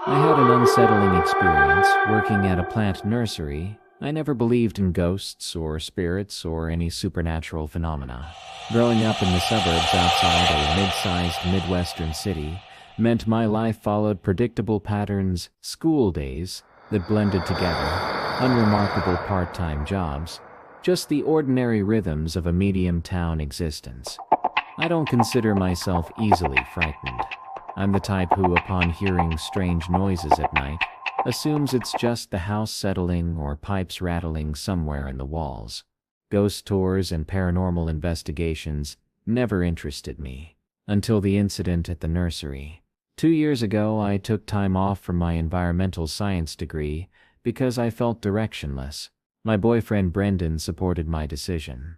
I had an unsettling experience working at a plant nursery. I never believed in ghosts or spirits or any supernatural phenomena. Growing up in the suburbs outside a mid-sized Midwestern city meant my life followed predictable patterns, school days that blended together, unremarkable part-time jobs, just the ordinary rhythms of a medium-town existence. I don't consider myself easily frightened. I'm the type who, upon hearing strange noises at night, assumes it's just the house settling or pipes rattling somewhere in the walls. Ghost tours and paranormal investigations never interested me, until the incident at the nursery. 2 years ago, I took time off from my environmental science degree because I felt directionless. My boyfriend Brendan supported my decision,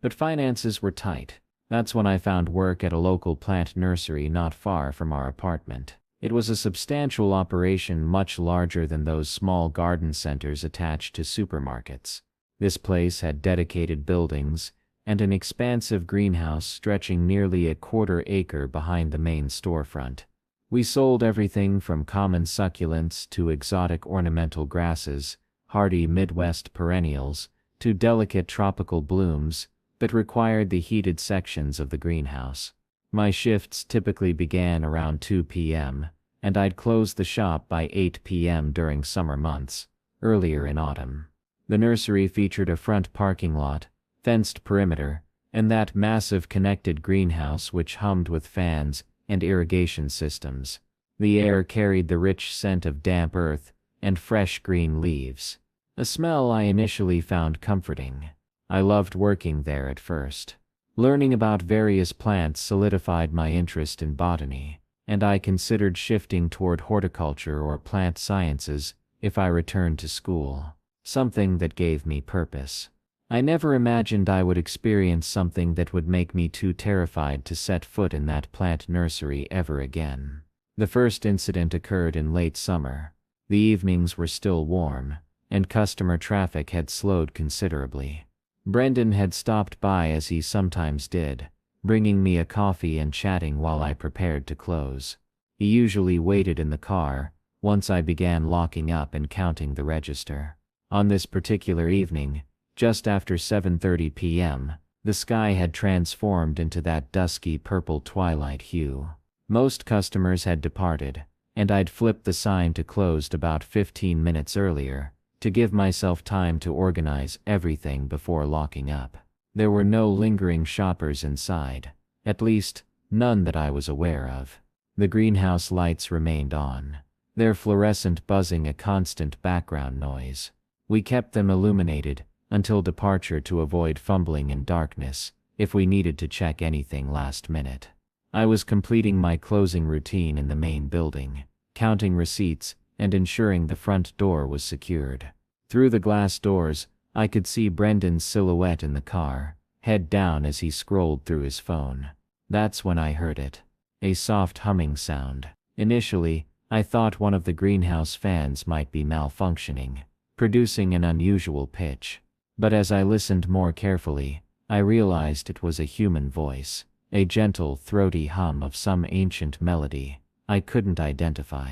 but finances were tight. That's when I found work at a local plant nursery not far from our apartment. It was a substantial operation, much larger than those small garden centers attached to supermarkets. This place had dedicated buildings and an expansive greenhouse stretching nearly a quarter-acre behind the main storefront. We sold everything from common succulents to exotic ornamental grasses, hardy Midwest perennials, to delicate tropical blooms that required the heated sections of the greenhouse. My shifts typically began around 2 p.m., and I'd close the shop by 8 p.m. during summer months, earlier in autumn. The nursery featured a front parking lot, fenced perimeter, and that massive connected greenhouse which hummed with fans and irrigation systems. The air carried the rich scent of damp earth and fresh green leaves, a smell I initially found comforting. I loved working there at first. Learning about various plants solidified my interest in botany, and I considered shifting toward horticulture or plant sciences if I returned to school, something that gave me purpose. I never imagined I would experience something that would make me too terrified to set foot in that plant nursery ever again. The first incident occurred in late summer. The evenings were still warm, and customer traffic had slowed considerably. Brendan had stopped by as he sometimes did, bringing me a coffee and chatting while I prepared to close. He usually waited in the car once I began locking up and counting the register. On this particular evening, just after 7:30 p.m., the sky had transformed into that dusky purple twilight hue. Most customers had departed, and I'd flipped the sign to closed about 15 minutes earlier, to give myself time to organize everything before locking up. There were no lingering shoppers inside, at least, none that I was aware of. The greenhouse lights remained on, their fluorescent buzzing a constant background noise. We kept them illuminated until departure to avoid fumbling in darkness if we needed to check anything last minute. I was completing my closing routine in the main building, counting receipts and ensuring the front door was secured. Through the glass doors, I could see Brendan's silhouette in the car, head down as he scrolled through his phone. That's when I heard it. A soft humming sound. Initially, I thought one of the greenhouse fans might be malfunctioning, producing an unusual pitch. But as I listened more carefully, I realized it was a human voice, a gentle, throaty hum of some ancient melody I couldn't identify.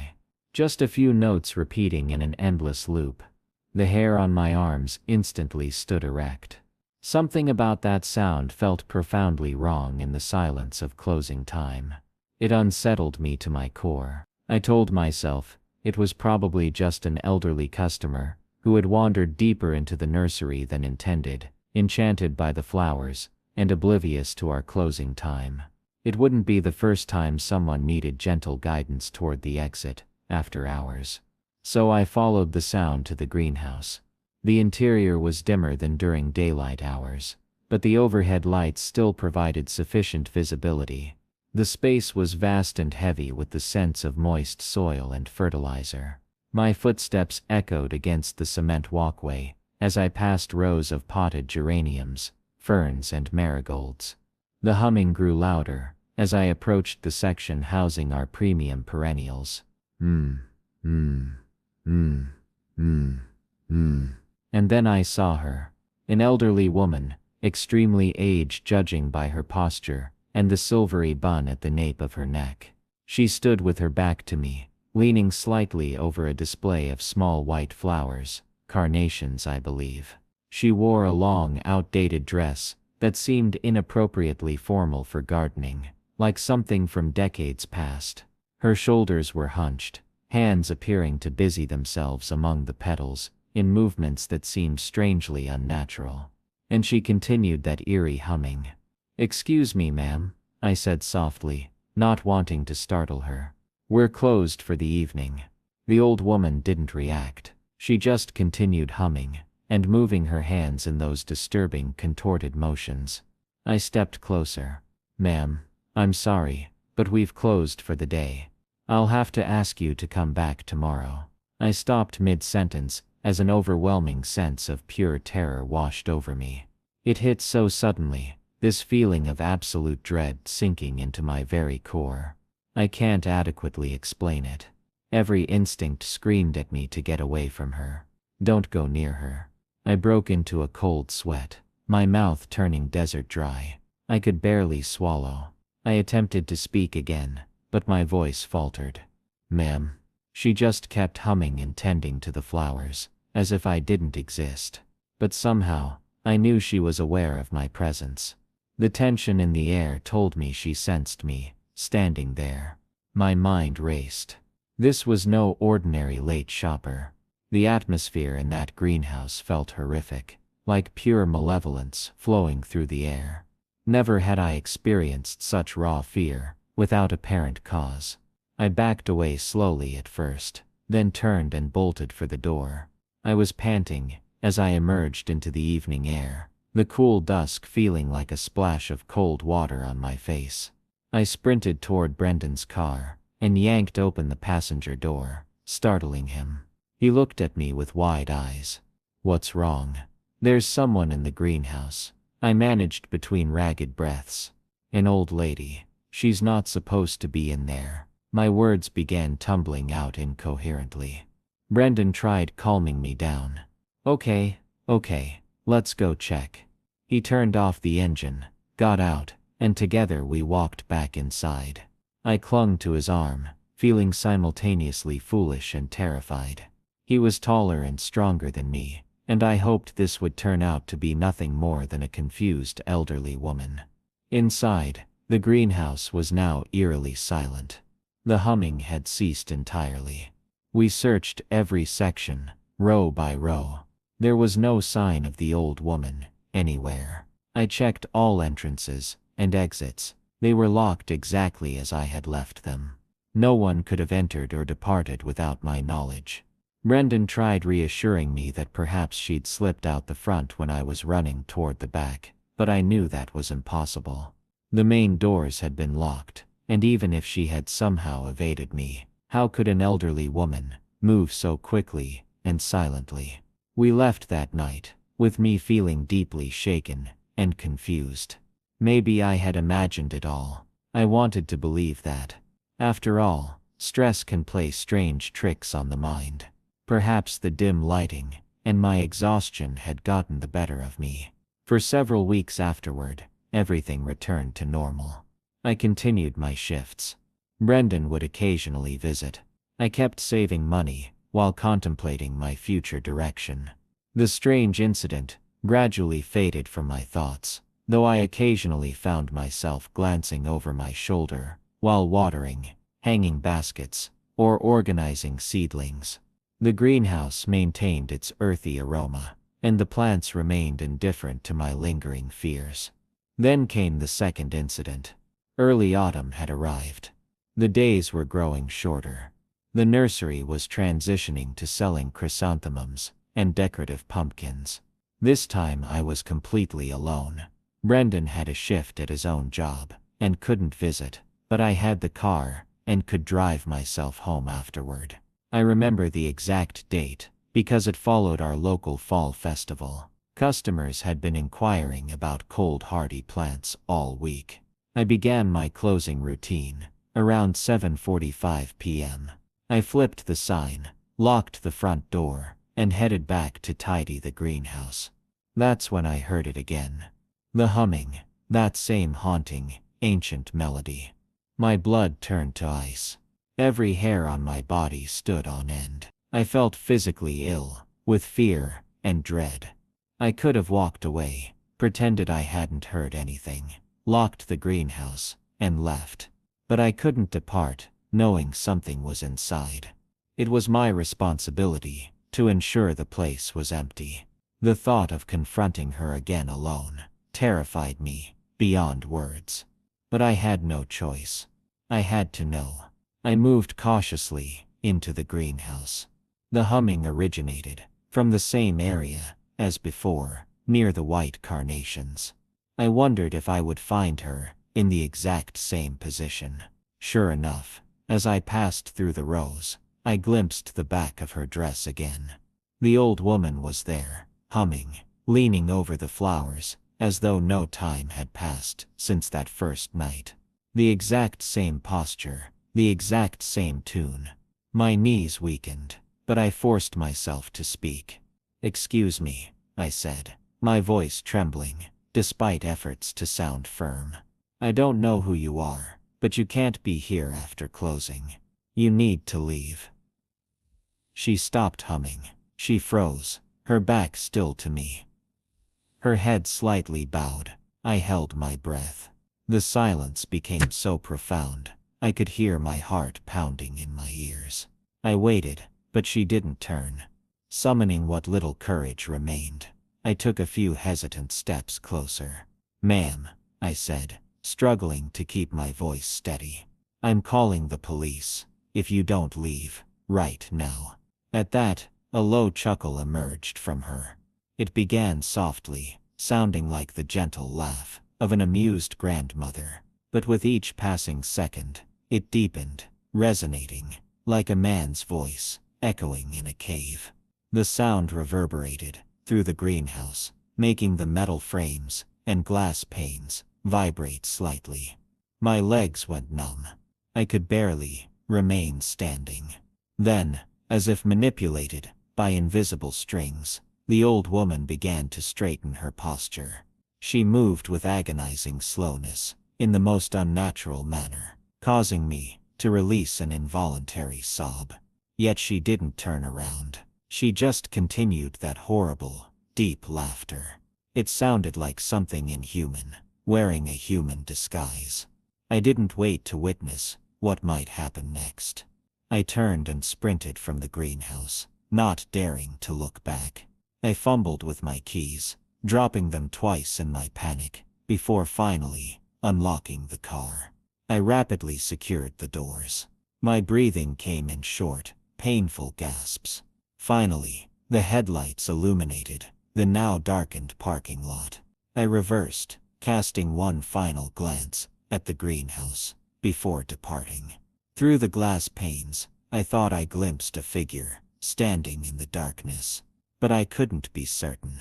Just a few notes repeating in an endless loop. The hair on my arms instantly stood erect. Something about that sound felt profoundly wrong in the silence of closing time. It unsettled me to my core. I told myself it was probably just an elderly customer who had wandered deeper into the nursery than intended, enchanted by the flowers and oblivious to our closing time. It wouldn't be the first time someone needed gentle guidance toward the exit after hours. So I followed the sound to the greenhouse. The interior was dimmer than during daylight hours, but the overhead lights still provided sufficient visibility. The space was vast and heavy with the scents of moist soil and fertilizer. My footsteps echoed against the cement walkway as I passed rows of potted geraniums, ferns and marigolds. The humming grew louder as I approached the section housing our premium perennials. And then I saw her. An elderly woman, extremely aged judging by her posture and the silvery bun at the nape of her neck. She stood with her back to me, leaning slightly over a display of small white flowers, carnations I believe. She wore a long, outdated dress that seemed inappropriately formal for gardening, like something from decades past. Her shoulders were hunched, hands appearing to busy themselves among the petals, in movements that seemed strangely unnatural. And she continued that eerie humming. "Excuse me, ma'am," I said softly, not wanting to startle her. "We're closed for the evening." The old woman didn't react. She just continued humming, and moving her hands in those disturbing, contorted motions. I stepped closer. "Ma'am, I'm sorry, but we've closed for the day. I'll have to ask you to come back tomorrow." I stopped mid-sentence, as an overwhelming sense of pure terror washed over me. It hit so suddenly, this feeling of absolute dread sinking into my very core. I can't adequately explain it. Every instinct screamed at me to get away from her. "Don't go near her." I broke into a cold sweat, my mouth turning desert dry. I could barely swallow. I attempted to speak again, but my voice faltered. "Ma'am." She just kept humming and tending to the flowers, as if I didn't exist. But somehow, I knew she was aware of my presence. The tension in the air told me she sensed me, standing there. My mind raced. This was no ordinary late shopper. The atmosphere in that greenhouse felt horrific, like pure malevolence flowing through the air. Never had I experienced such raw fear, without apparent cause. I backed away slowly at first, then turned and bolted for the door. I was panting as I emerged into the evening air, the cool dusk feeling like a splash of cold water on my face. I sprinted toward Brendan's car and yanked open the passenger door, startling him. He looked at me with wide eyes. "What's wrong?" "There's someone in the greenhouse," I managed between ragged breaths. "An old lady. She's not supposed to be in there." My words began tumbling out incoherently. Brendan tried calming me down. Okay, let's go check." He turned off the engine, got out, and together we walked back inside. I clung to his arm, feeling simultaneously foolish and terrified. He was taller and stronger than me, and I hoped this would turn out to be nothing more than a confused elderly woman. Inside, the greenhouse was now eerily silent. The humming had ceased entirely. We searched every section, row by row. There was no sign of the old woman, anywhere. I checked all entrances and exits. They were locked exactly as I had left them. No one could have entered or departed without my knowledge. Brendan tried reassuring me that perhaps she'd slipped out the front when I was running toward the back, but I knew that was impossible. The main doors had been locked, and even if she had somehow evaded me, how could an elderly woman move so quickly and silently? We left that night, with me feeling deeply shaken and confused. Maybe I had imagined it all. I wanted to believe that. After all, stress can play strange tricks on the mind. Perhaps the dim lighting and my exhaustion had gotten the better of me. For several weeks afterward, everything returned to normal. I continued my shifts. Brendan would occasionally visit. I kept saving money while contemplating my future direction. The strange incident gradually faded from my thoughts, though I occasionally found myself glancing over my shoulder while watering, hanging baskets, or organizing seedlings. The greenhouse maintained its earthy aroma, and the plants remained indifferent to my lingering fears. Then came the second incident. Early autumn had arrived. The days were growing shorter. The nursery was transitioning to selling chrysanthemums and decorative pumpkins. This time I was completely alone. Brendan had a shift at his own job and couldn't visit, but I had the car and could drive myself home afterward. I remember the exact date because it followed our local fall festival. Customers had been inquiring about cold hardy plants all week. I began my closing routine around 7:45 p.m. I flipped the sign, locked the front door, and headed back to tidy the greenhouse. That's when I heard it again. The humming, that same haunting, ancient melody. My blood turned to ice. Every hair on my body stood on end. I felt physically ill, with fear and dread. I could have walked away, pretended I hadn't heard anything, locked the greenhouse, and left. But I couldn't depart, knowing something was inside. It was my responsibility to ensure the place was empty. The thought of confronting her again alone terrified me beyond words. But I had no choice. I had to know. I moved cautiously into the greenhouse. The humming originated from the same area as before, near the white carnations. I wondered if I would find her in the exact same position. Sure enough, as I passed through the rows, I glimpsed the back of her dress again. The old woman was there, humming, leaning over the flowers, as though no time had passed since that first night. The exact same posture, the exact same tune. My knees weakened, but I forced myself to speak. "Excuse me," I said, my voice trembling, despite efforts to sound firm. "I don't know who you are, but you can't be here after closing. You need to leave." She stopped humming. She froze, her back still to me. Her head slightly bowed. I held my breath. The silence became so profound, I could hear my heart pounding in my ears. I waited, but she didn't turn. Summoning what little courage remained, I took a few hesitant steps closer. "Ma'am," I said, struggling to keep my voice steady. "I'm calling the police, if you don't leave, right now." At that, a low chuckle emerged from her. It began softly, sounding like the gentle laugh of an amused grandmother. But with each passing second, it deepened, resonating, like a man's voice, echoing in a cave. The sound reverberated through the greenhouse, making the metal frames and glass panes vibrate slightly. My legs went numb. I could barely remain standing. Then, as if manipulated by invisible strings, the old woman began to straighten her posture. She moved with agonizing slowness, in the most unnatural manner, causing me to release an involuntary sob. Yet she didn't turn around. She just continued that horrible, deep laughter. It sounded like something inhuman, wearing a human disguise. I didn't wait to witness what might happen next. I turned and sprinted from the greenhouse, not daring to look back. I fumbled with my keys, dropping them twice in my panic, before finally unlocking the car. I rapidly secured the doors. My breathing came in short, painful gasps. Finally, the headlights illuminated the now darkened parking lot. I reversed, casting one final glance at the greenhouse before departing. Through the glass panes, I thought I glimpsed a figure standing in the darkness. But I couldn't be certain.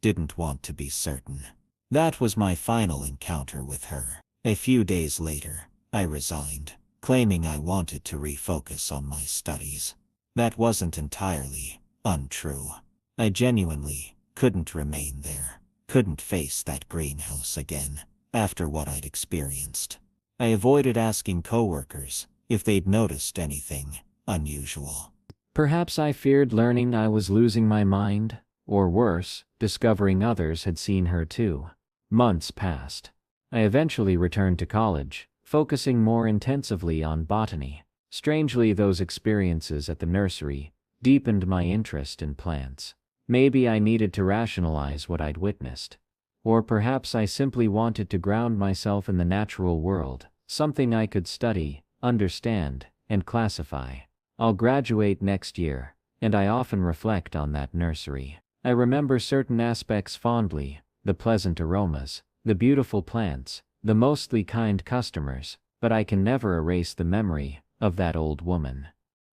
Didn't want to be certain. That was my final encounter with her. A few days later, I resigned, claiming I wanted to refocus on my studies. That wasn't entirely untrue. I genuinely couldn't remain there, couldn't face that greenhouse again, after what I'd experienced. I avoided asking coworkers if they'd noticed anything unusual. Perhaps I feared learning I was losing my mind, or worse, discovering others had seen her too. Months passed. I eventually returned to college, focusing more intensively on botany. Strangely, those experiences at the nursery deepened my interest in plants. Maybe I needed to rationalize what I'd witnessed. Or perhaps I simply wanted to ground myself in the natural world, something I could study, understand, and classify. I'll graduate next year, and I often reflect on that nursery. I remember certain aspects fondly, the pleasant aromas, the beautiful plants, the mostly kind customers, but I can never erase the memory of that old woman.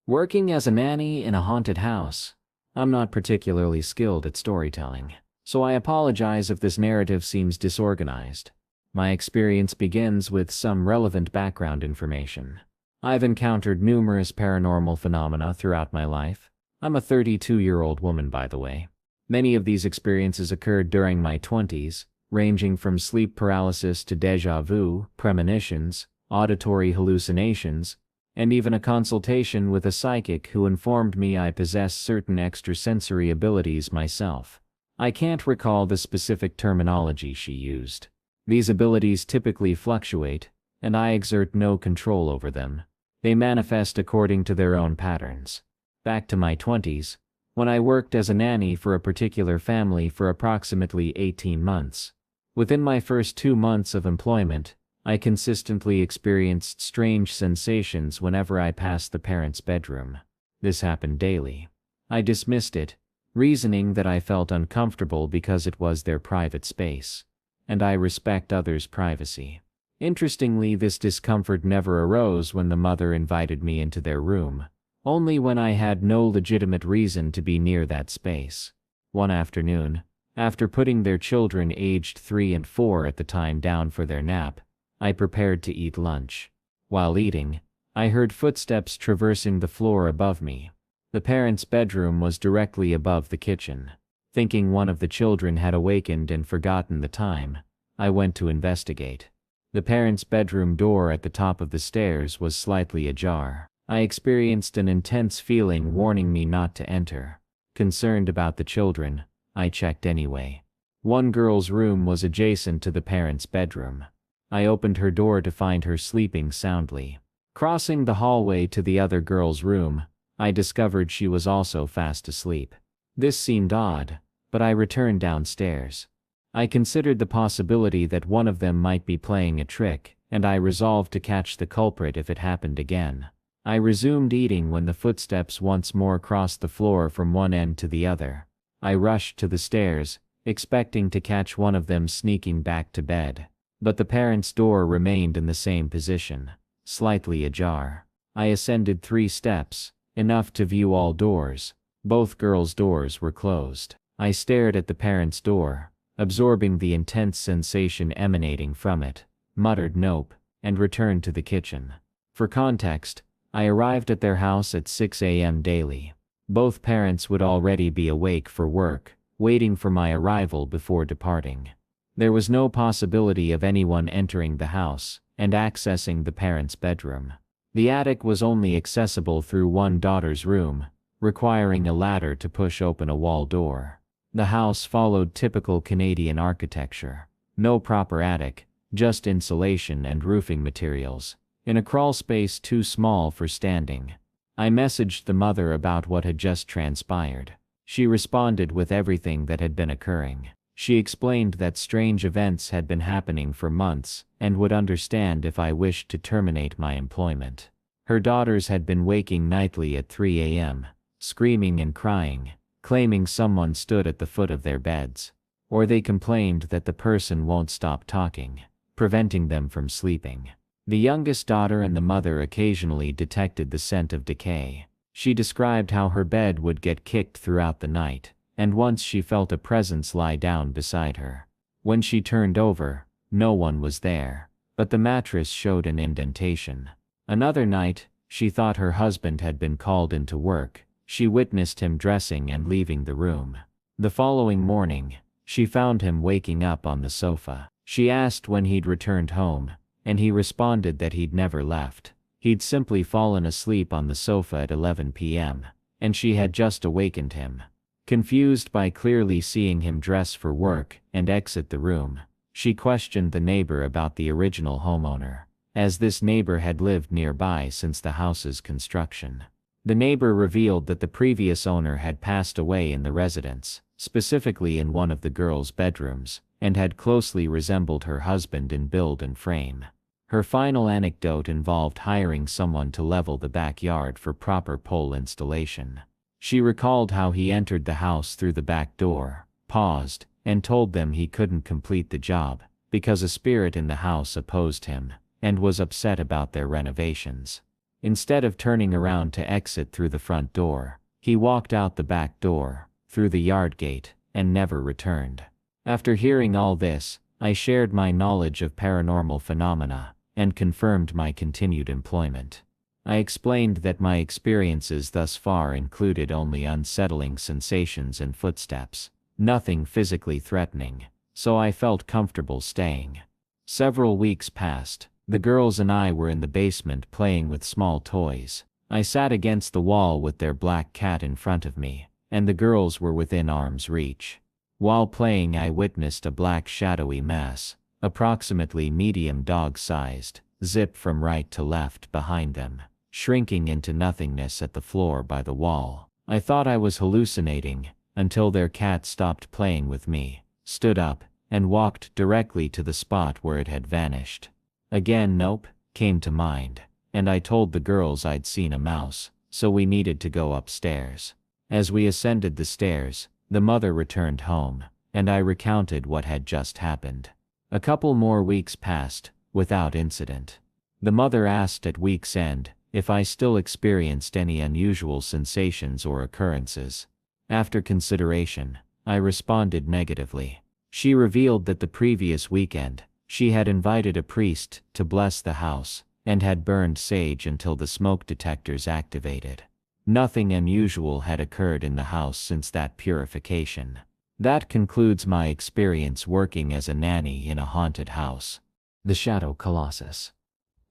Working as a nanny in a haunted house. I'm not particularly skilled at storytelling, so I apologize if this narrative seems disorganized. My experience begins with some relevant background information. I've encountered numerous paranormal phenomena throughout my life. I'm a 32-year-old woman, by the way. Many of these experiences occurred during my 20s, ranging from sleep paralysis to déjà vu, premonitions, auditory hallucinations, and even a consultation with a psychic who informed me I possess certain extrasensory abilities myself. I can't recall the specific terminology she used. These abilities typically fluctuate, and I exert no control over them. They manifest according to their own patterns. Back to my 20s, when I worked as a nanny for a particular family for approximately 18 months. Within my first 2 months of employment, I consistently experienced strange sensations whenever I passed the parents' bedroom. This happened daily. I dismissed it, reasoning that I felt uncomfortable because it was their private space, and I respect others' privacy. Interestingly, this discomfort never arose when the mother invited me into their room, only when I had no legitimate reason to be near that space. One afternoon, after putting their children aged 3 and 4 at the time down for their nap, I prepared to eat lunch. While eating, I heard footsteps traversing the floor above me. The parents' bedroom was directly above the kitchen. Thinking one of the children had awakened and forgotten the time, I went to investigate. The parents' bedroom door at the top of the stairs was slightly ajar. I experienced an intense feeling warning me not to enter. Concerned about the children, I checked anyway. One girl's room was adjacent to the parents' bedroom. I opened her door to find her sleeping soundly. Crossing the hallway to the other girl's room, I discovered she was also fast asleep. This seemed odd, but I returned downstairs. I considered the possibility that one of them might be playing a trick, and I resolved to catch the culprit if it happened again. I resumed eating when the footsteps once more crossed the floor from one end to the other. I rushed to the stairs, expecting to catch one of them sneaking back to bed. But the parents' door remained in the same position, slightly ajar. I ascended 3 steps, enough to view all doors. Both girls' doors were closed. I stared at the parents' door, absorbing the intense sensation emanating from it, muttered nope, and returned to the kitchen. For context, I arrived at their house at 6 a.m. daily. Both parents would already be awake for work, waiting for my arrival before departing. There was no possibility of anyone entering the house and accessing the parents' bedroom. The attic was only accessible through one daughter's room, requiring a ladder to push open a wall door. The house followed typical Canadian architecture. No proper attic, just insulation and roofing materials, in a crawl space too small for standing. I messaged the mother about what had just transpired. She responded with everything that had been occurring. She explained that strange events had been happening for months and would understand if I wished to terminate my employment. Her daughters had been waking nightly at 3 a.m., screaming and crying, claiming someone stood at the foot of their beds, or they complained that the person won't stop talking, preventing them from sleeping. The youngest daughter and the mother occasionally detected the scent of decay. She described how her bed would get kicked throughout the night, and once she felt a presence lie down beside her. When she turned over, no one was there, but the mattress showed an indentation. Another night, she thought her husband had been called into work. She witnessed him dressing and leaving the room. The following morning, she found him waking up on the sofa. She asked when he'd returned home, and he responded that he'd never left. He'd simply fallen asleep on the sofa at 11 p.m., and she had just awakened him. Confused by clearly seeing him dress for work and exit the room, she questioned the neighbor about the original homeowner, as this neighbor had lived nearby since the house's construction. The neighbor revealed that the previous owner had passed away in the residence, specifically in one of the girls' bedrooms, and had closely resembled her husband in build and frame. Her final anecdote involved hiring someone to level the backyard for proper pole installation. She recalled how he entered the house through the back door, paused, and told them he couldn't complete the job because a spirit in the house opposed him and was upset about their renovations. Instead of turning around to exit through the front door, he walked out the back door, through the yard gate, and never returned. After hearing all this, I shared my knowledge of paranormal phenomena and confirmed my continued employment. I explained that my experiences thus far included only unsettling sensations and footsteps, nothing physically threatening, so I felt comfortable staying. Several weeks passed, The girls and I were in the basement playing with small toys. I sat against the wall with their black cat in front of me, and the girls were within arm's reach. While playing, I witnessed a black shadowy mass, approximately medium dog-sized, zip from right to left behind them, shrinking into nothingness at the floor by the wall. I thought I was hallucinating, until their cat stopped playing with me, stood up, and walked directly to the spot where it had vanished. Again, nope, came to mind, and I told the girls I'd seen a mouse, so we needed to go upstairs. As we ascended the stairs, the mother returned home, and I recounted what had just happened. A couple more weeks passed, without incident. The mother asked at week's end if I still experienced any unusual sensations or occurrences. After consideration, I responded negatively. She revealed that the previous weekend, she had invited a priest to bless the house, and had burned sage until the smoke detectors activated. Nothing unusual had occurred in the house since that purification. That concludes my experience working as a nanny in a haunted house. The Shadow Colossus.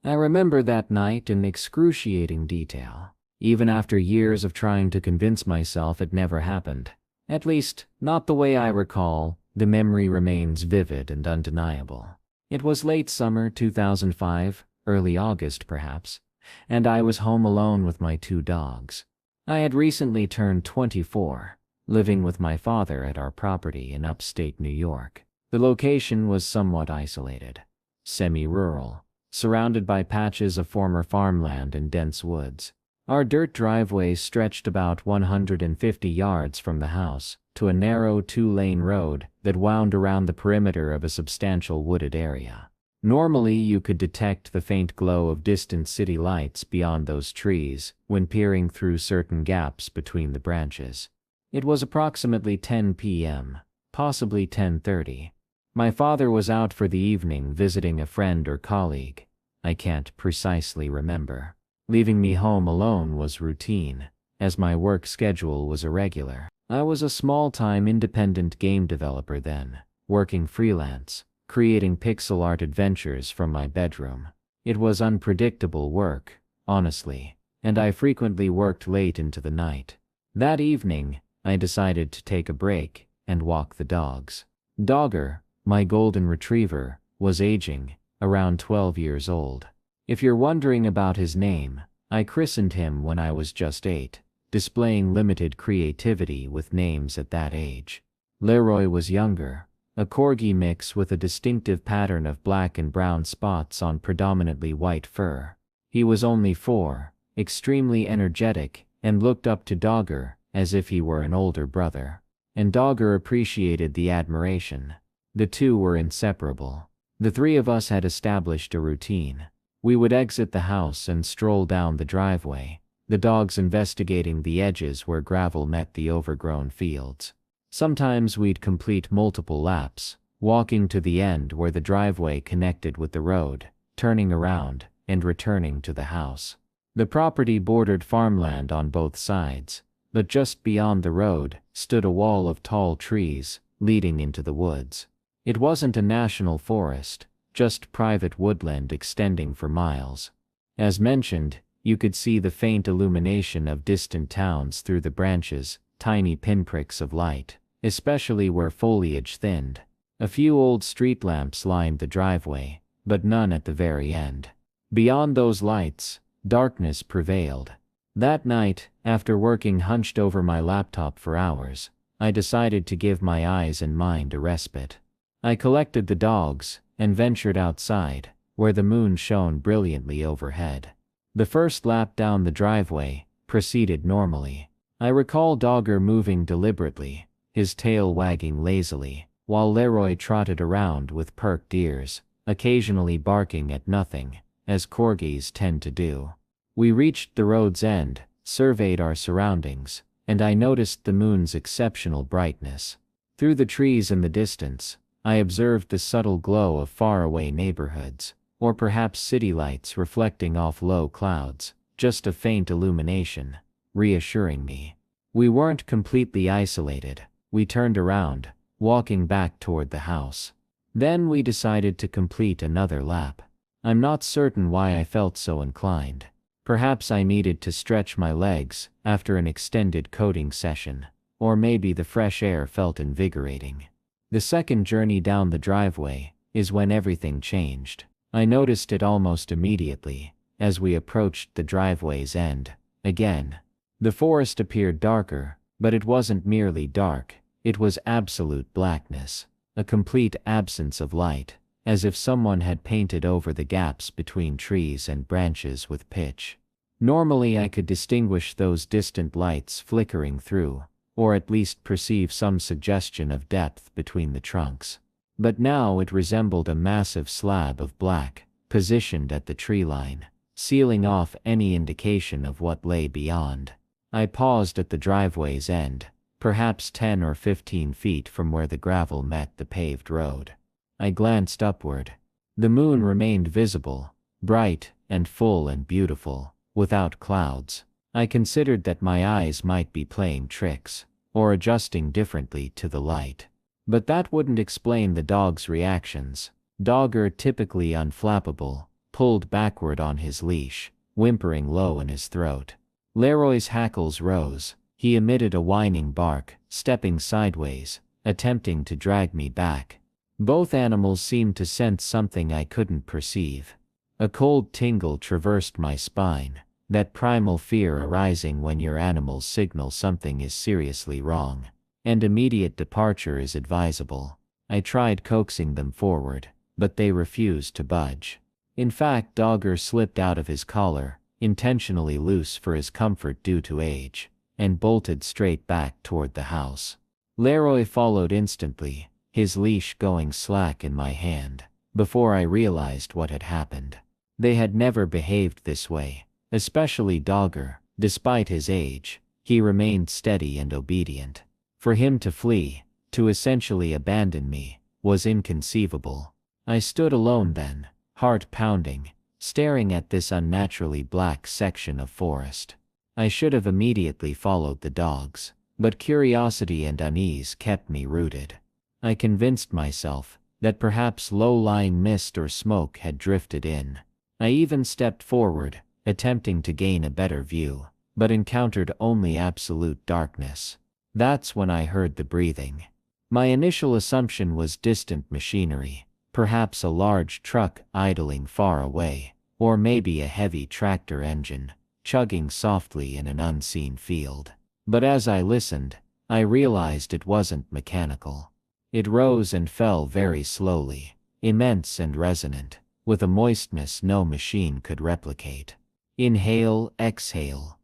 I remember that night in excruciating detail, even after years of trying to convince myself it never happened. At least, not the way I recall. The memory remains vivid and undeniable. It was late summer 2005, early August perhaps, and I was home alone with my 2 dogs. I had recently turned 24, living with my father at our property in upstate New York. The location was somewhat isolated, semi-rural, surrounded by patches of former farmland and dense woods. Our dirt driveway stretched about 150 yards from the house to a narrow 2-lane road that wound around the perimeter of a substantial wooded area. Normally, you could detect the faint glow of distant city lights beyond those trees when peering through certain gaps between the branches. It was approximately 10 p.m., possibly 10:30. My father was out for the evening visiting a friend or colleague. I can't precisely remember. Leaving me home alone was routine, as my work schedule was irregular. I was a small-time independent game developer then, working freelance, creating pixel art adventures from my bedroom. It was unpredictable work, honestly, and I frequently worked late into the night. That evening, I decided to take a break and walk the dogs. Dogger, my golden retriever, was aging, around 12 years old. If you're wondering about his name, I christened him when I was just 8. Displaying limited creativity with names at that age. Leroy was younger, a corgi mix with a distinctive pattern of black and brown spots on predominantly white fur. He was only 4, extremely energetic, and looked up to Dogger as if he were an older brother. And Dogger appreciated the admiration. The two were inseparable. The 3 of us had established a routine. We would exit the house and stroll down the driveway, the dogs investigating the edges where gravel met the overgrown fields. Sometimes we'd complete multiple laps, walking to the end where the driveway connected with the road, turning around, and returning to the house. The property bordered farmland on both sides, but just beyond the road stood a wall of tall trees, leading into the woods. It wasn't a national forest, just private woodland extending for miles. As mentioned, you could see the faint illumination of distant towns through the branches, tiny pinpricks of light, especially where foliage thinned. A few old street lamps lined the driveway, but none at the very end. Beyond those lights, darkness prevailed. That night, after working hunched over my laptop for hours, I decided to give my eyes and mind a respite. I collected the dogs and ventured outside, where the moon shone brilliantly overhead. The first lap down the driveway proceeded normally. I recall Dogger moving deliberately, his tail wagging lazily, while Leroy trotted around with perked ears, occasionally barking at nothing, as corgis tend to do. We reached the road's end, surveyed our surroundings, and I noticed the moon's exceptional brightness. Through the trees in the distance, I observed the subtle glow of faraway neighborhoods, or perhaps city lights reflecting off low clouds, just a faint illumination, reassuring me. We weren't completely isolated. We turned around, walking back toward the house. Then we decided to complete another lap. I'm not certain why I felt so inclined. Perhaps I needed to stretch my legs after an extended coding session, or maybe the fresh air felt invigorating. The second journey down the driveway is when everything changed. I noticed it almost immediately as we approached the driveway's end. Again, the forest appeared darker, but it wasn't merely dark, it was absolute blackness, a complete absence of light, as if someone had painted over the gaps between trees and branches with pitch. Normally I could distinguish those distant lights flickering through, or at least perceive some suggestion of depth between the trunks. But now it resembled a massive slab of black, positioned at the tree line, sealing off any indication of what lay beyond. I paused at the driveway's end, perhaps 10 or 15 feet from where the gravel met the paved road. I glanced upward. The moon remained visible, bright and full and beautiful, without clouds. I considered that my eyes might be playing tricks, or adjusting differently to the light. But that wouldn't explain the dog's reactions. Dogger, typically unflappable, pulled backward on his leash, whimpering low in his throat. Leroy's hackles rose. He emitted a whining bark, stepping sideways, attempting to drag me back. Both animals seemed to sense something I couldn't perceive. A cold tingle traversed my spine, that primal fear arising when your animals signal something is seriously wrong, and immediate departure is advisable. I tried coaxing them forward, but they refused to budge. In fact, Dogger slipped out of his collar, intentionally loose for his comfort due to age, and bolted straight back toward the house. Leroy followed instantly, his leash going slack in my hand, before I realized what had happened. They had never behaved this way, especially Dogger. Despite his age, he remained steady and obedient. For him to flee, to essentially abandon me, was inconceivable. I stood alone then, heart pounding, staring at this unnaturally black section of forest. I should have immediately followed the dogs, but curiosity and unease kept me rooted. I convinced myself that perhaps low-lying mist or smoke had drifted in. I even stepped forward, attempting to gain a better view, but encountered only absolute darkness. That's when I heard the breathing. My initial assumption was distant machinery, perhaps a large truck idling far away, or maybe a heavy tractor engine, chugging softly in an unseen field. But as I listened, I realized it wasn't mechanical. It rose and fell very slowly, immense and resonant, with a moistness no machine could replicate. Inhale, exhale,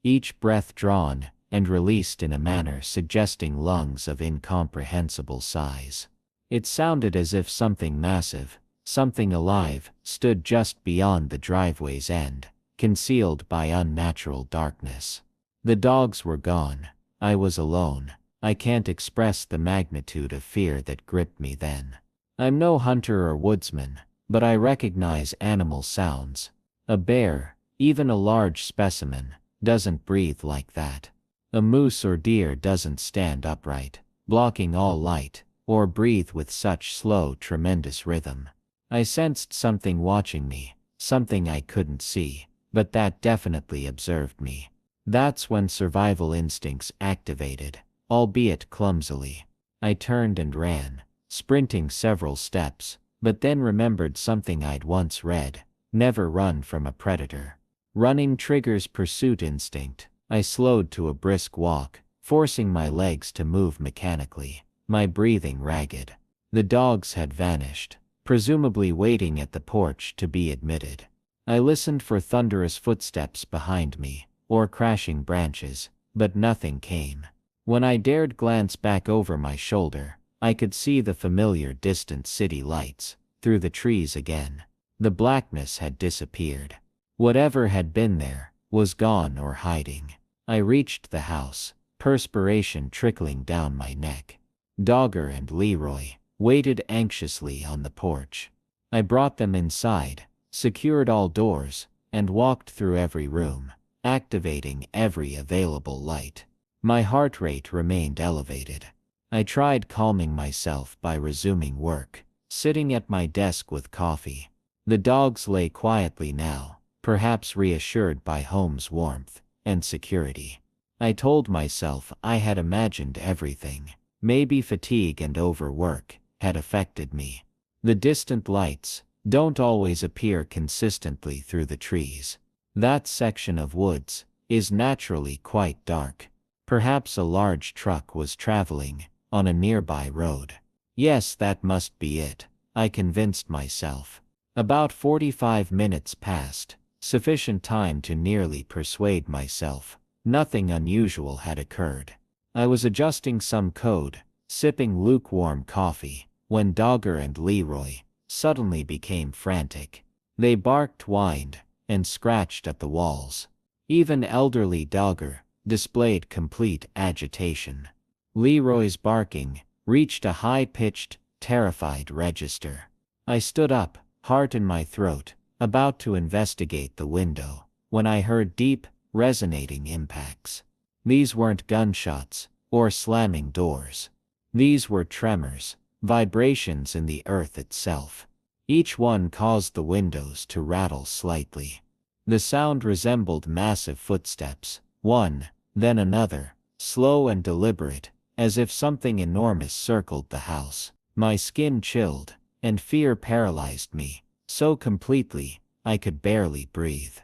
each breath drawn and released in a manner suggesting lungs of incomprehensible size. It sounded as if something massive, something alive, stood just beyond the driveway's end, concealed by unnatural darkness. The dogs were gone. I was alone. I can't express the magnitude of fear that gripped me then. I'm no hunter or woodsman, but I recognize animal sounds. A bear, even a large specimen, doesn't breathe like that. A moose or deer doesn't stand upright, blocking all light, or breathe with such slow, tremendous rhythm. I sensed something watching me, something I couldn't see, but that definitely observed me. That's when survival instincts activated, albeit clumsily. I turned and ran, sprinting several steps, but then remembered something I'd once read: never run from a predator. Running triggers pursuit instinct. I slowed to a brisk walk, forcing my legs to move mechanically, my breathing ragged. The dogs had vanished, presumably waiting at the porch to be admitted. I listened for thunderous footsteps behind me, or crashing branches, but nothing came. When I dared glance back over my shoulder, I could see the familiar distant city lights, through the trees again. The blackness had disappeared. Whatever had been there, was gone or hiding. I reached the house, perspiration trickling down my neck. Dogger and Leroy waited anxiously on the porch. I brought them inside, secured all doors, and walked through every room, activating every available light. My heart rate remained elevated. I tried calming myself by resuming work, sitting at my desk with coffee. The dogs lay quietly now, perhaps reassured by home's warmth and security. I told myself I had imagined everything. Maybe fatigue and overwork had affected me. The distant lights don't always appear consistently through the trees. That section of woods is naturally quite dark. Perhaps a large truck was traveling on a nearby road. Yes, that must be it, I convinced myself. About 45 minutes passed, sufficient time to nearly persuade myself nothing unusual had occurred. I was adjusting some code, sipping lukewarm coffee, when Dogger and Leroy suddenly became frantic. They barked, whined, and scratched at the walls. Even elderly Dogger displayed complete agitation. Leroy's barking reached a high-pitched, terrified register. I stood up, heart in my throat, about to investigate the window, when I heard deep, resonating impacts. These weren't gunshots or slamming doors. These were tremors, vibrations in the earth itself. Each one caused the windows to rattle slightly. The sound resembled massive footsteps, one, then another, slow and deliberate, as if something enormous circled the house. My skin chilled, and fear paralyzed me, so completely, I could barely breathe.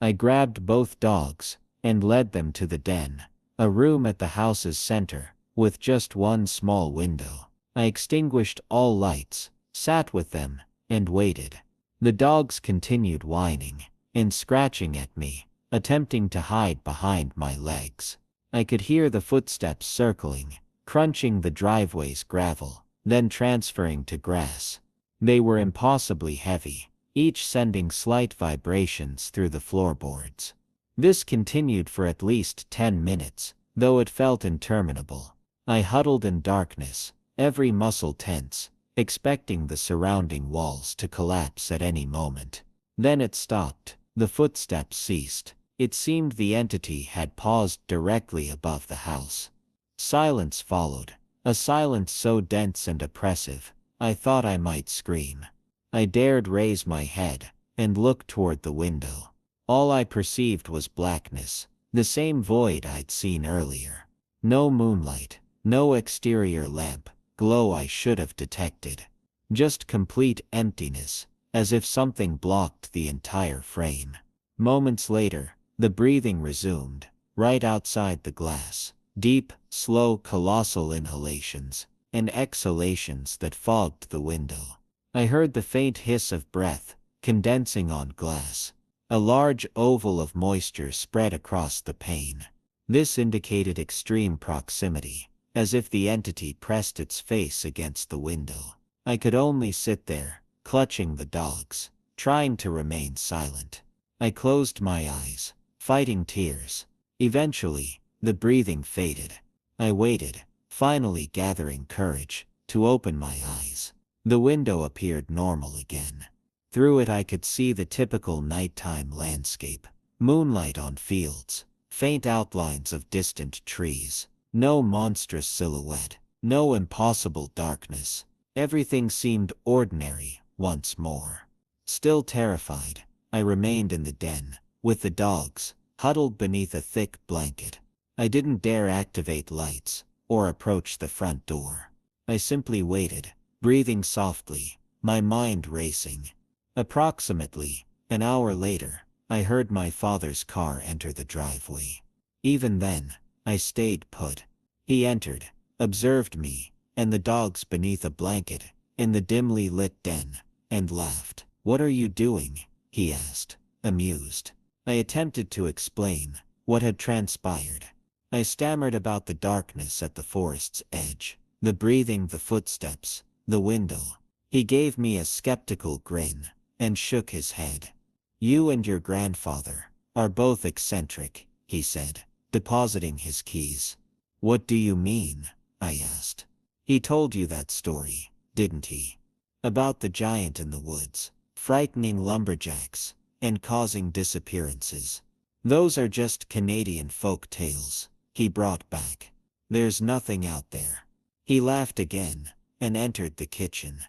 I grabbed both dogs and led them to the den, a room at the house's center, with just one small window. I extinguished all lights, sat with them, and waited. The dogs continued whining and scratching at me, attempting to hide behind my legs. I could hear the footsteps circling, crunching the driveway's gravel, then transferring to grass. They were impossibly heavy, each sending slight vibrations through the floorboards. This continued for at least 10 minutes, though it felt interminable. I huddled in darkness, every muscle tense, expecting the surrounding walls to collapse at any moment. Then it stopped. The footsteps ceased. It seemed the entity had paused directly above the house. Silence followed, a silence so dense and oppressive, I thought I might scream. I dared raise my head and look toward the window. All I perceived was blackness, the same void I'd seen earlier. No moonlight, no exterior lamp glow I should have detected. Just complete emptiness, as if something blocked the entire frame. Moments later, the breathing resumed, right outside the glass. Deep, slow, colossal inhalations and exhalations that fogged the window. I heard the faint hiss of breath condensing on glass. A large oval of moisture spread across the pane. This indicated extreme proximity, as if the entity pressed its face against the window. I could only sit there, clutching the dogs, trying to remain silent. I closed my eyes, fighting tears. Eventually, the breathing faded. I waited, finally gathering courage to open my eyes. The window appeared normal again. Through it I could see the typical nighttime landscape. Moonlight on fields, faint outlines of distant trees. No monstrous silhouette, no impossible darkness. Everything seemed ordinary once more. Still terrified, I remained in the den, with the dogs, huddled beneath a thick blanket. I didn't dare activate lights or approach the front door. I simply waited, breathing softly, my mind racing. Approximately an hour later, I heard my father's car enter the driveway. Even then, I stayed put. He entered, observed me and the dogs beneath a blanket in the dimly lit den, and laughed. "What are you doing?" he asked, amused. I attempted to explain what had transpired. I stammered about the darkness at the forest's edge, the breathing, the footsteps, the window. He gave me a skeptical grin and shook his head. "You and your grandfather are both eccentric," he said, depositing his keys. "What do you mean?" I asked. "He told you that story, didn't he? About the giant in the woods, frightening lumberjacks, and causing disappearances. Those are just Canadian folk tales," he brought back. "There's nothing out there." He laughed again and entered the kitchen.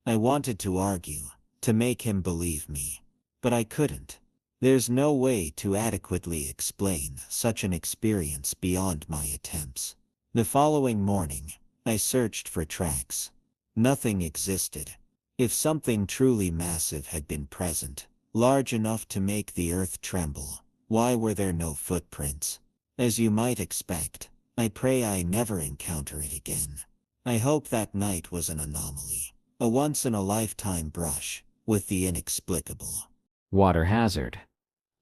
I wanted to argue, to make him believe me. But I couldn't. There's no way to adequately explain such an experience beyond my attempts. The following morning, I searched for tracks. Nothing existed. If something truly massive had been present, large enough to make the earth tremble, why were there no footprints? As you might expect, I pray I never encounter it again. I hope that night was an anomaly, a once-in-a-lifetime brush with the inexplicable. Water hazard.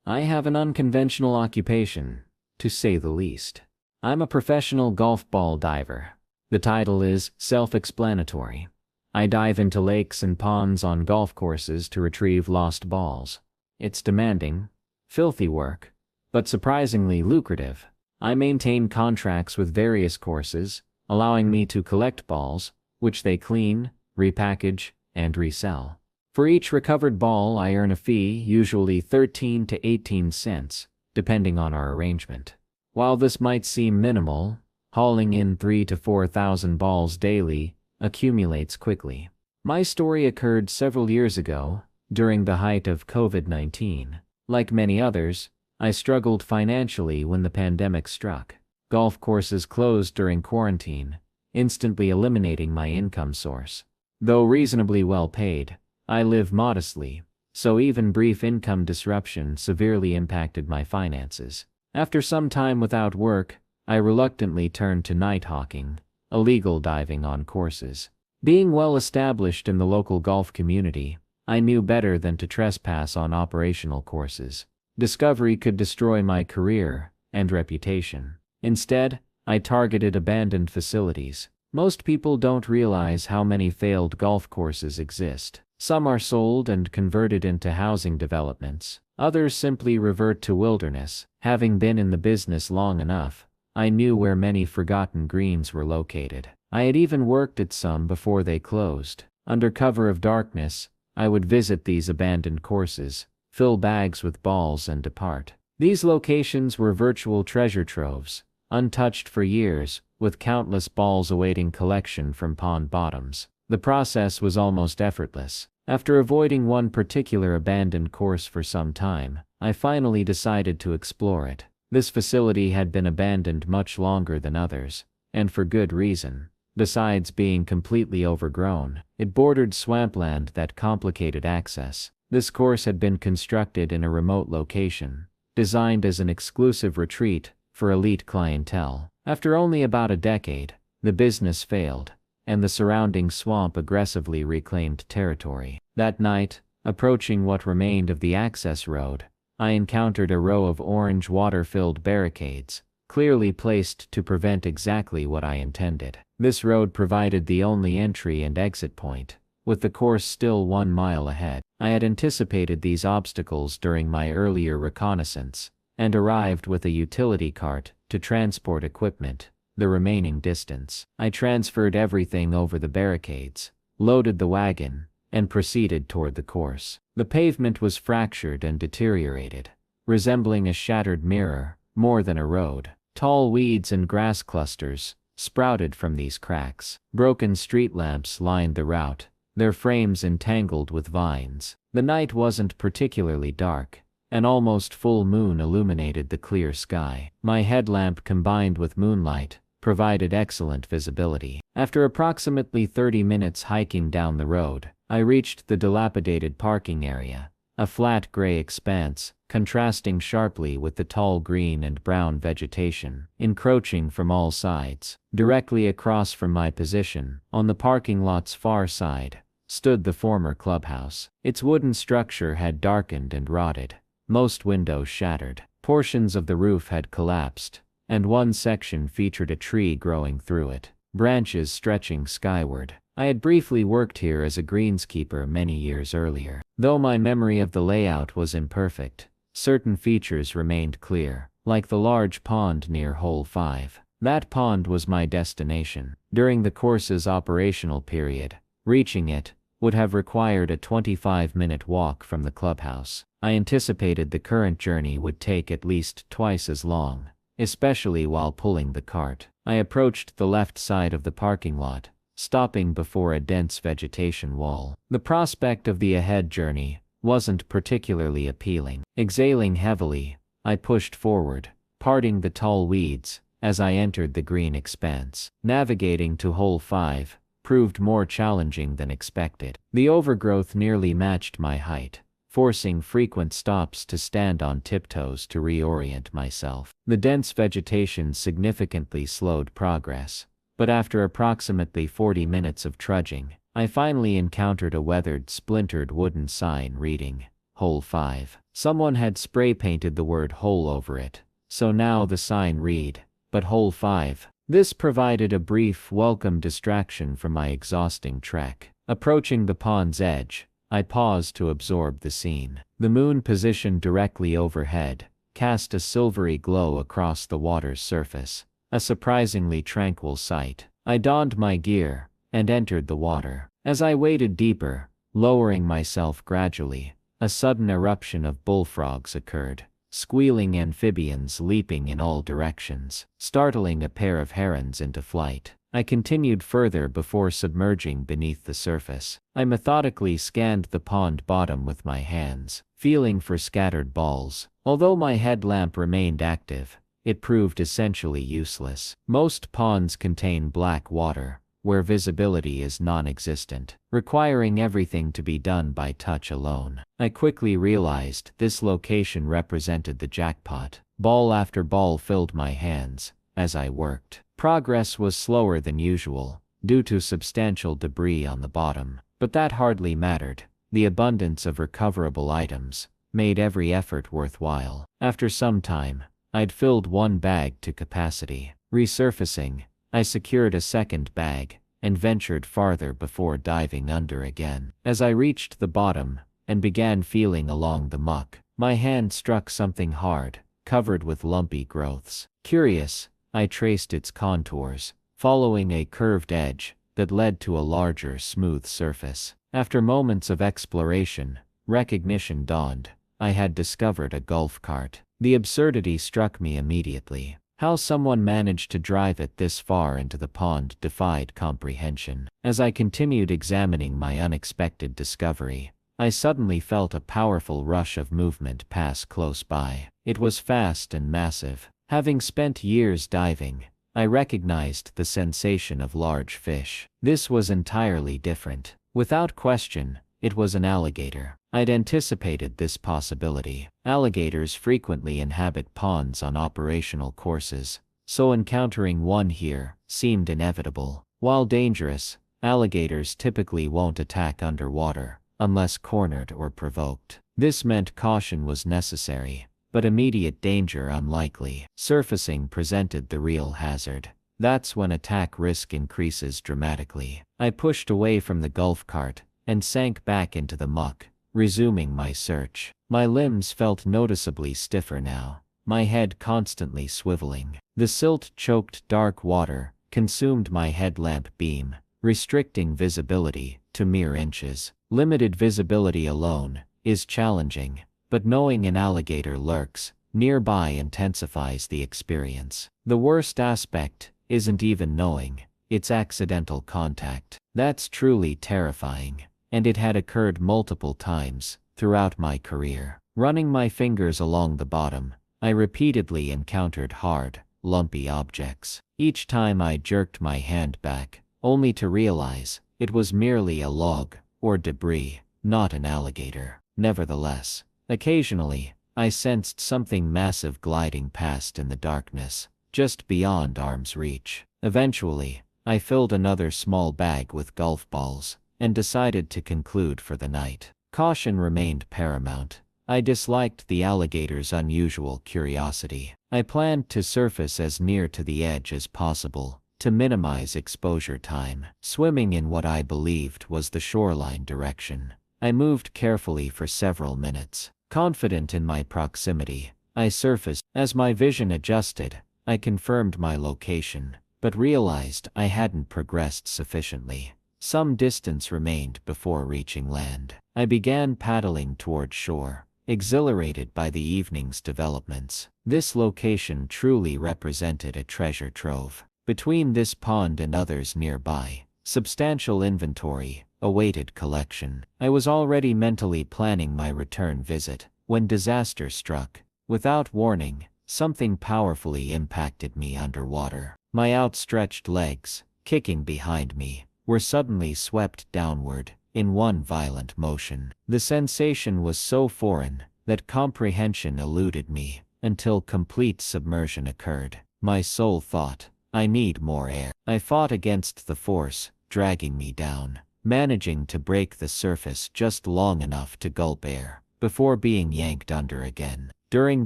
I have an unconventional occupation, to say the least. I'm a professional golf ball diver. The title is self-explanatory. I dive into lakes and ponds on golf courses to retrieve lost balls. It's demanding, filthy work, but surprisingly lucrative. I maintain contracts with various courses, allowing me to collect balls, which they clean, repackage, and resell. For each recovered ball, I earn a fee, usually 13 to 18 cents, depending on our arrangement. While this might seem minimal, hauling in 3,000 to 4,000 balls daily accumulates quickly. My story occurred several years ago, during the height of COVID-19. Like many others, I struggled financially when the pandemic struck. Golf courses closed during quarantine, instantly eliminating my income source. Though reasonably well paid, I live modestly, so even brief income disruption severely impacted my finances. After some time without work, I reluctantly turned to night hawking, illegal diving on courses. Being well established in the local golf community, I knew better than to trespass on operational courses. Discovery could destroy my career and reputation. Instead, I targeted abandoned facilities. Most people don't realize how many failed golf courses exist. Some are sold and converted into housing developments. Others simply revert to wilderness. Having been in the business long enough, I knew where many forgotten greens were located. I had even worked at some before they closed. Under cover of darkness, I would visit these abandoned courses, fill bags with balls and depart. These locations were virtual treasure troves, untouched for years, with countless balls awaiting collection from pond bottoms. The process was almost effortless. After avoiding one particular abandoned course for some time, I finally decided to explore it. This facility had been abandoned much longer than others, and for good reason. Besides being completely overgrown, it bordered swampland that complicated access. This course had been constructed in a remote location, designed as an exclusive retreat for elite clientele. After only about a decade, the business failed, and the surrounding swamp aggressively reclaimed territory. That night, approaching what remained of the access road, I encountered a row of orange water-filled barricades, clearly placed to prevent exactly what I intended. This road provided the only entry and exit point, with the course still 1 mile ahead. I had anticipated these obstacles during my earlier reconnaissance, and arrived with a utility cart to transport equipment the remaining distance. I transferred everything over the barricades, loaded the wagon, and proceeded toward the course. The pavement was fractured and deteriorated, resembling a shattered mirror more than a road. Tall weeds and grass clusters sprouted from these cracks. Broken street lamps lined the route, their frames entangled with vines. The night wasn't particularly dark. An almost full moon illuminated the clear sky. My headlamp combined with moonlight provided excellent visibility. After approximately 30 minutes hiking down the road, I reached the dilapidated parking area, a flat gray expanse, contrasting sharply with the tall green and brown vegetation, encroaching from all sides. Directly across from my position, on the parking lot's far side, stood the former clubhouse. Its wooden structure had darkened and rotted, most windows shattered, portions of the roof had collapsed, and one section featured a tree growing through it, branches stretching skyward. I had briefly worked here as a greenskeeper many years earlier. Though my memory of the layout was imperfect, certain features remained clear, like the large pond near Hole 5. That pond was my destination. During the course's operational period, reaching it would have required a 25-minute walk from the clubhouse. I anticipated the current journey would take at least twice as long, especially while pulling the cart. I approached the left side of the parking lot, stopping before a dense vegetation wall. The prospect of the ahead journey wasn't particularly appealing. Exhaling heavily, I pushed forward, parting the tall weeds as I entered the green expanse. Navigating to hole 5 proved more challenging than expected. The overgrowth nearly matched my height, forcing frequent stops to stand on tiptoes to reorient myself. The dense vegetation significantly slowed progress, but after approximately 40 minutes of trudging, I finally encountered a weathered, splintered wooden sign reading, Hole 5. Someone had spray-painted the word hole over it, so now the sign read, but Hole 5. This provided a brief, welcome distraction from my exhausting trek. Approaching the pond's edge, I paused to absorb the scene. The moon, positioned directly overhead, cast a silvery glow across the water's surface, a surprisingly tranquil sight. I donned my gear and entered the water. As I waded deeper, lowering myself gradually, a sudden eruption of bullfrogs occurred, squealing amphibians leaping in all directions, startling a pair of herons into flight. I continued further before submerging beneath the surface. I methodically scanned the pond bottom with my hands, feeling for scattered balls. Although my headlamp remained active, it proved essentially useless. Most ponds contain black water, where visibility is non-existent, requiring everything to be done by touch alone. I quickly realized this location represented the jackpot. Ball after ball filled my hands as I worked. Progress was slower than usual, due to substantial debris on the bottom, but that hardly mattered. The abundance of recoverable items made every effort worthwhile. After some time, I'd filled one bag to capacity. Resurfacing, I secured a second bag and ventured farther before diving under again. As I reached the bottom and began feeling along the muck, my hand struck something hard, covered with lumpy growths. Curious, I traced its contours, following a curved edge that led to a larger, smooth surface. After moments of exploration, recognition dawned. I had discovered a golf cart. The absurdity struck me immediately. How someone managed to drive it this far into the pond defied comprehension. As I continued examining my unexpected discovery, I suddenly felt a powerful rush of movement pass close by. It was fast and massive. Having spent years diving, I recognized the sensation of large fish. This was entirely different. Without question, it was an alligator. I'd anticipated this possibility. Alligators frequently inhabit ponds on operational courses, so encountering one here seemed inevitable. While dangerous, alligators typically won't attack underwater, unless cornered or provoked. This meant caution was necessary, but immediate danger unlikely. Surfacing presented the real hazard. That's when attack risk increases dramatically. I pushed away from the golf cart and sank back into the muck, resuming my search. My limbs felt noticeably stiffer now, my head constantly swiveling. The silt-choked dark water consumed my headlamp beam, restricting visibility to mere inches. Limited visibility alone is challenging, but knowing an alligator lurks nearby intensifies the experience. The worst aspect isn't even knowing, it's accidental contact. That's truly terrifying, and it had occurred multiple times throughout my career. Running my fingers along the bottom, I repeatedly encountered hard, lumpy objects. Each time I jerked my hand back, only to realize it was merely a log or debris, not an alligator. Nevertheless, occasionally, I sensed something massive gliding past in the darkness, just beyond arm's reach. Eventually, I filled another small bag with golf balls and decided to conclude for the night. Caution remained paramount. I disliked the alligator's unusual curiosity. I planned to surface as near to the edge as possible to minimize exposure time. Swimming in what I believed was the shoreline direction, I moved carefully for several minutes. Confident in my proximity, I surfaced. As my vision adjusted, I confirmed my location, but realized I hadn't progressed sufficiently. Some distance remained before reaching land. I began paddling toward shore, exhilarated by the evening's developments. This location truly represented a treasure trove. Between this pond and others nearby, Substantial inventory awaited collection. I was already mentally planning my return visit when disaster struck. Without warning, something powerfully impacted me underwater. My outstretched legs, kicking behind me, were suddenly swept downward in one violent motion. The sensation was so foreign that comprehension eluded me until complete submersion occurred. My soul thought, I need more air. I fought against the force, dragging me down, managing to break the surface just long enough to gulp air before being yanked under again. During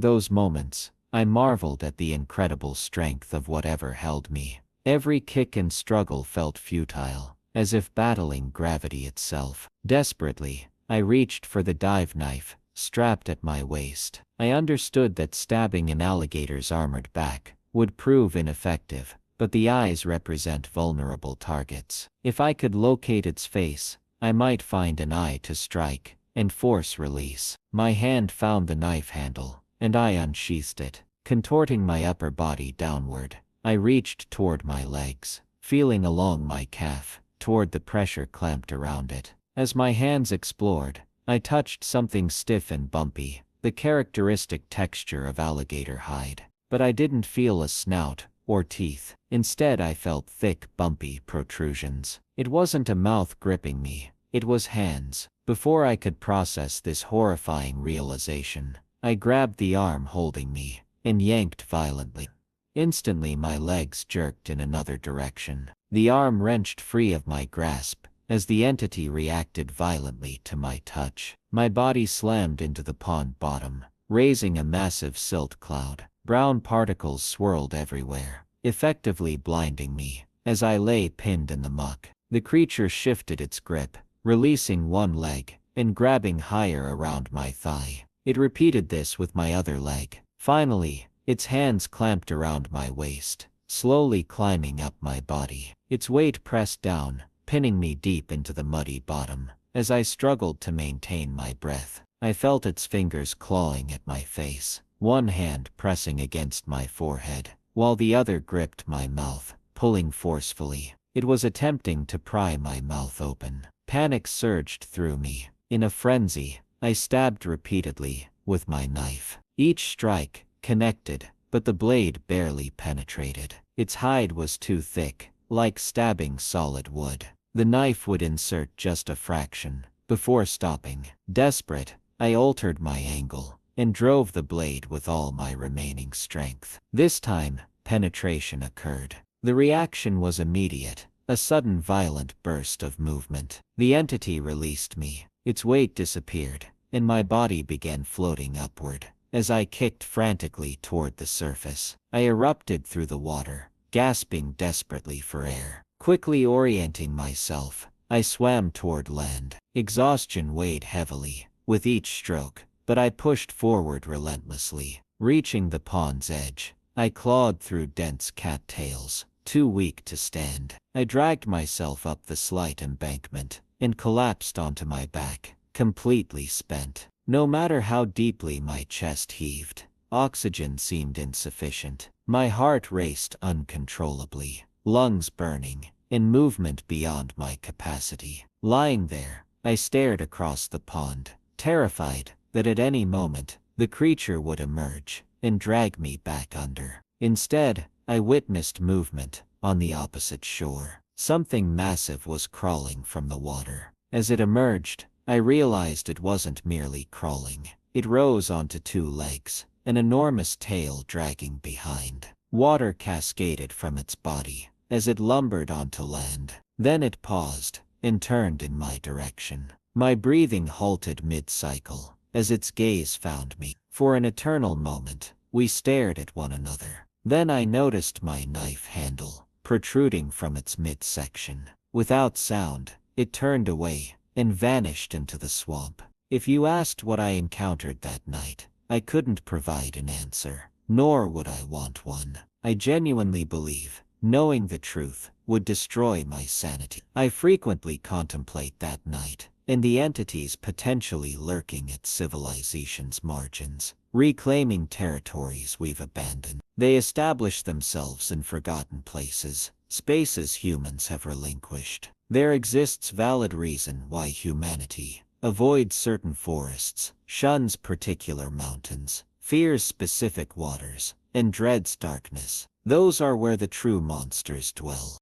those moments, I marveled at the incredible strength of whatever held me. Every kick and struggle felt futile, as if battling gravity itself. Desperately, I reached for the dive knife, strapped at my waist. I understood that stabbing an alligator's armored back would prove ineffective, but the eyes represent vulnerable targets. If I could locate its face, I might find an eye to strike and force release. My hand found the knife handle, and I unsheathed it. Contorting my upper body downward, I reached toward my legs, feeling along my calf, toward the pressure clamped around it. As my hands explored, I touched something stiff and bumpy, the characteristic texture of alligator hide. But I didn't feel a snout or teeth. Instead, I felt thick, bumpy protrusions. It wasn't a mouth gripping me, it was hands. Before I could process this horrifying realization, I grabbed the arm holding me and yanked violently. Instantly, my legs jerked in another direction. The arm wrenched free of my grasp as the entity reacted violently to my touch. My body slammed into the pond bottom, raising a massive silt cloud. Brown particles swirled everywhere, effectively blinding me as I lay pinned in the muck. The creature shifted its grip, releasing one leg and grabbing higher around my thigh. It repeated this with my other leg. Finally, its hands clamped around my waist, slowly climbing up my body. Its weight pressed down, pinning me deep into the muddy bottom. As I struggled to maintain my breath, I felt its fingers clawing at my face, one hand pressing against my forehead, while the other gripped my mouth, pulling forcefully. It was attempting to pry my mouth open. Panic surged through me. In a frenzy, I stabbed repeatedly with my knife. Each strike connected, but the blade barely penetrated. Its hide was too thick, like stabbing solid wood. The knife would insert just a fraction before stopping. Desperate, I altered my angle and drove the blade with all my remaining strength. This time, penetration occurred. The reaction was immediate, a sudden violent burst of movement. The entity released me, its weight disappeared, and my body began floating upward. As I kicked frantically toward the surface, I erupted through the water, gasping desperately for air. Quickly orienting myself, I swam toward land. Exhaustion weighed heavily with each stroke, but I pushed forward relentlessly. Reaching the pond's edge, I clawed through dense cattails, too weak to stand. I dragged myself up the slight embankment and collapsed onto my back, completely spent. No matter how deeply my chest heaved, oxygen seemed insufficient. My heart raced uncontrollably, lungs burning, and movement beyond my capacity. Lying there, I stared across the pond, terrified that at any moment, the creature would emerge and drag me back under. Instead, I witnessed movement on the opposite shore. Something massive was crawling from the water. As it emerged, I realized it wasn't merely crawling. It rose onto two legs, an enormous tail dragging behind. Water cascaded from its body as it lumbered onto land. Then it paused and turned in my direction. My breathing halted mid-cycle as its gaze found me. For an eternal moment, we stared at one another. Then I noticed my knife handle protruding from its midsection. Without sound, it turned away and vanished into the swamp. If you asked what I encountered that night, I couldn't provide an answer, nor would I want one. I genuinely believe knowing the truth would destroy my sanity. I frequently contemplate that night and the entities potentially lurking at civilization's margins, reclaiming territories we've abandoned. They establish themselves in forgotten places, spaces humans have relinquished. There exists valid reason why humanity avoids certain forests, shuns particular mountains, fears specific waters, and dreads darkness. Those are where the true monsters dwell.